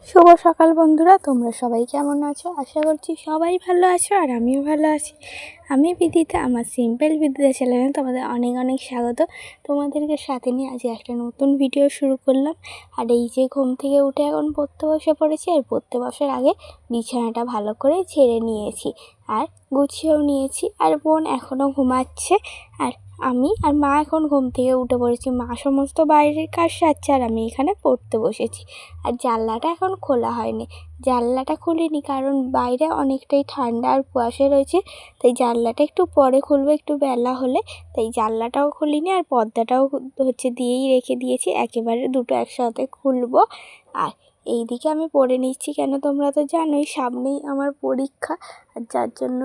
শুভ সকাল বন্ধুরা, তোমরা সবাই কেমন আছো? আশা করছি সবাই ভালো আছো আর আমিও ভালো আছি। আমি বিদিতা, আমার সিম্পল বিদিতা চ্যানেলে তোমাদের অনেক অনেক স্বাগত। তোমাদেরকে সাথে নিয়ে আজ একটা নতুন ভিডিও শুরু করলাম। আর এই যে ঘুম থেকে উঠে এখন পড়তে বসে পড়েছি, আর পড়তে বসার আগে বিছানাটা ভালো করে ঝেড়ে নিয়েছি আর গুছিয়েও নিয়েছি। আর বোন এখনও ঘুমাচ্ছে, আর আমি আর মা এখন ঘুম থেকে উঠে পড়েছি। মা সমস্ত বাইরের কাজ সারছে আর আমি এখানে পড়তে বসেছি। আর জানলাটা এখন খোলা হয়নি, জানলাটা খুলিনি কারণ বাইরে অনেকটাই ঠান্ডা আর কুয়াশা রয়েছে, তাই জানলাটা একটু পরে খুলবো, একটু বেলা হলে। তাই জানলাটাও খুলিনি আর পর্দাটাও দিয়েই রেখে দিয়েছি, একেবারে দুটো একসাথে খুলবো। আর এইদিকে আমি পড়ে নিচ্ছি, কেন তোমরা তো জানোই সামনেই আমার পরীক্ষা, আর যার জন্য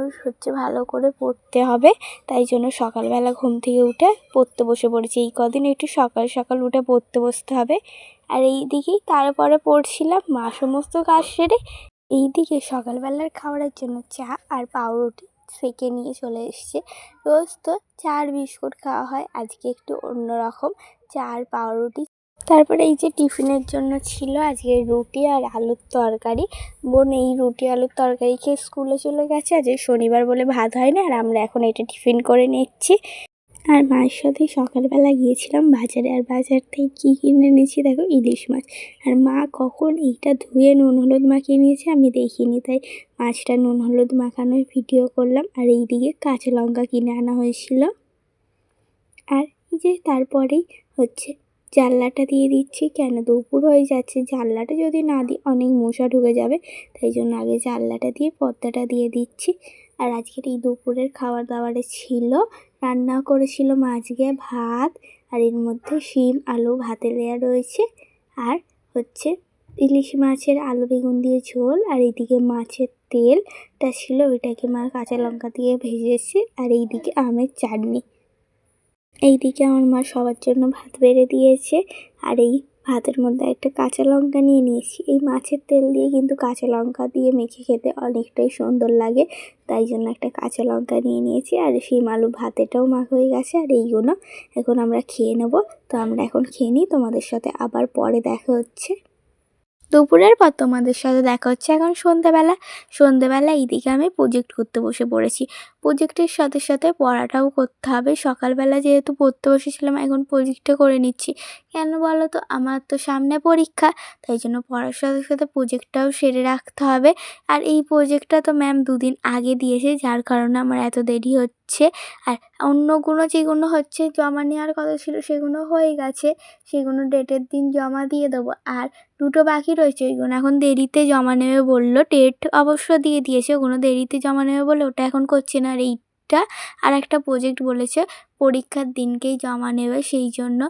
ভালো করে পড়তে হবে। তাই জন্য সকালবেলা ঘুম থেকে উঠে পড়তে বসে পড়েছি। এই কদিন একটু সকাল সকাল উঠে পড়তে বসতে হবে। আর এই দিকেই তারপরে পড়ছিলাম, মা সমস্ত কাজ সেরে এইদিকে সকালবেলার খাবারের জন্য চা আর পাউরুটি সেঁকে নিয়ে চলে এসছে। রোজ তো চা আর বিস্কুট খাওয়া হয়, আজকে একটু অন্যরকম চা আর পাউরুটি। তারপরে এই যে টিফিনের জন্য ছিল আজকে রুটি আর আলুর তরকারি। বোন এই রুটি আলুর তরকারি খেয়ে স্কুলে চলে গেছে, আজকে শনিবার বলে ভাত হয় না, আর আমরা এখন এটা টিফিন করে নিচ্ছি। আর মায়ের সাথে সকালবেলা গিয়েছিলাম বাজারে, আর বাজার থেকে কী কিনে এনেছি দেখো, ইলিশ মাছ। আর মা কখন এইটা ধুয়ে নুন হলুদ মাখিয়ে নিয়েছে আমি দেখিনি, তাই মাছটা নুন হলুদ মাখানোর ভিডিও করলাম। আর এইদিকে কাঁচা লঙ্কা কিনে আনা হয়েছিল। আর এই যে তারপরেই জানলাটা দিয়ে দিচ্ছি, কেন দুপুর হয়ে যাচ্ছে, জানলাটা যদি না দিই অনেক মশা ঢুকে যাবে, তাই জন্য আগে জানলাটা দিয়ে পর্দাটা দিয়ে দিচ্ছি। আর আজকের এই দুপুরের খাবার দাবারে রান্না করেছিল মা আজকে ভাত, আর এর মধ্যে শিম আলু ভাতে দেওয়া রয়েছে, আর ইলিশ মাছের আলু বেগুন দিয়ে ঝোল। আর এইদিকে মাছের তেলটা ছিল, ওইটাকে মা কাঁচা লঙ্কা দিয়ে ভেজেছে। আর এইদিকে আমের চাটনি। এইদিকে আমার মা সবার জন্য ভাত বেড়ে দিয়েছে, আর এই ভাতের মধ্যে একটা কাঁচা লঙ্কা নিয়ে নিয়েছি। এই মাছের তেল দিয়ে কিন্তু কাঁচা লঙ্কা দিয়ে মেখে খেতে অনেকটাই সুন্দর লাগে, তাই জন্য একটা কাঁচা লঙ্কা নিয়ে নিয়েছি। আর শিম আলু ভাতেটাও মাখা হয়ে গেছে, আর এইগুলো এখন আমরা খেয়ে নেবো। তো আমরা এখন খেয়ে নিই, তোমাদের সাথে আবার পরে দেখা হচ্ছে। দুপুরের পর তোমাদের সাথে দেখা হচ্ছে এখন সন্ধ্যেবেলা এইদিকে আমি প্রজেক্ট করতে বসে পড়েছি। প্রজেক্টের সাথে সাথে পড়াটাও করতে হবে। সকালবেলা যেহেতু পড়তে বসেছিলাম, এখন প্রজেক্টটা করে নিচ্ছি। কেন বলো তো, আমার তো সামনে পরীক্ষা, তাই জন্য পড়ার সাথে সাথে প্রজেক্টটাও সেরে রাখতে হবে। আর এই প্রজেক্টটা তো ম্যাম দুদিন আগে দিয়েছে, যার কারণে আমার এত দেরি হচ্ছে। আর অন্যগুলো যেগুলো জমা নেওয়ার কথা ছিল সেগুলো হয়ে গেছে, সেগুলো ডেটের দিন জমা দিয়ে দেবো। আর দুটো বাকি রয়েছে, ওইগুলো এখন দেরিতে জমা নেবে বললো। ডেট অবশ্য দিয়ে দিয়েছে, ওগুলো দেরিতে জমা নেবে বলে ওটা এখন করছে না। আর এইটা আর একটা প্রজেক্ট বলেছে পরীক্ষার দিনকেই জমা নেবে, সেই জন্য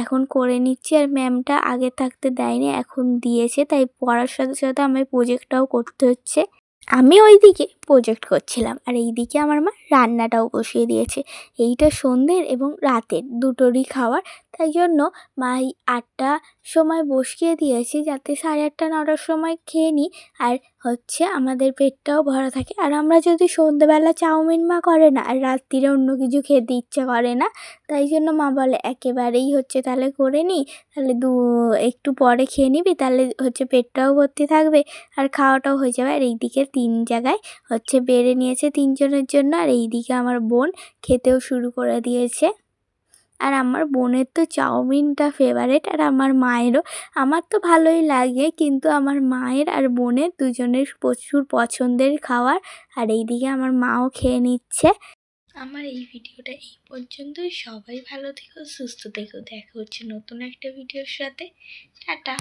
এখন করে নিচ্ছি। আর ম্যামটা আগে থাকতে দেয়নি, এখন দিয়েছে, তাই পড়ার সাথে সাথে আমার প্রজেক্টটাও করতে হচ্ছে। আমি ওইদিকে প্রজেক্ট করছিলাম, আর এইদিকে আমার মা রান্নাটাও বসিয়ে দিয়েছে। এইটা সন্ধ্যের এবং রাতের দুটোরই খাবার, তাই জন্য মা এই 8টার সময় বসিয়ে দিয়েছি, যাতে 8:30 9টার সময় খেয়ে নিই। আর আমাদের পেটটাও ভরা থাকে। আর আমরা যদি সন্ধ্যেবেলা চাউমিন মা করে না, আর রাত্রিরে অন্য কিছু খেতে ইচ্ছা করে না, তাই জন্য মা বলে একেবারেই তাহলে করে নিই, তাহলে একটু পরে খেয়ে নিবি, তাহলে পেটটাও ভর্তি থাকবে আর খাওয়াটাও হয়ে যাবে। আর এইদিকে 3 জায়গায় বেড়ে নিয়েছে 3 জনের জন্য। আর এইদিকে আমার বোন খেতেও শুরু করে দিয়েছে। আর আমার বোনের তো চাউমিনটা ফেভারিট, আর আমার মায়েরও। আমার তো ভালোই লাগে, কিন্তু আমার মায়ের আর বোনের দুজনের প্রচুর পছন্দের খাবার। আর এইদিকে আমার মাও খেয়ে নিচ্ছে। আমার এই ভিডিওটা এই পর্যন্তই। সবাই ভালো থেকো, সুস্থ থেকো। দেখা হচ্ছে নতুন একটা ভিডিওর সাথে। টাটা।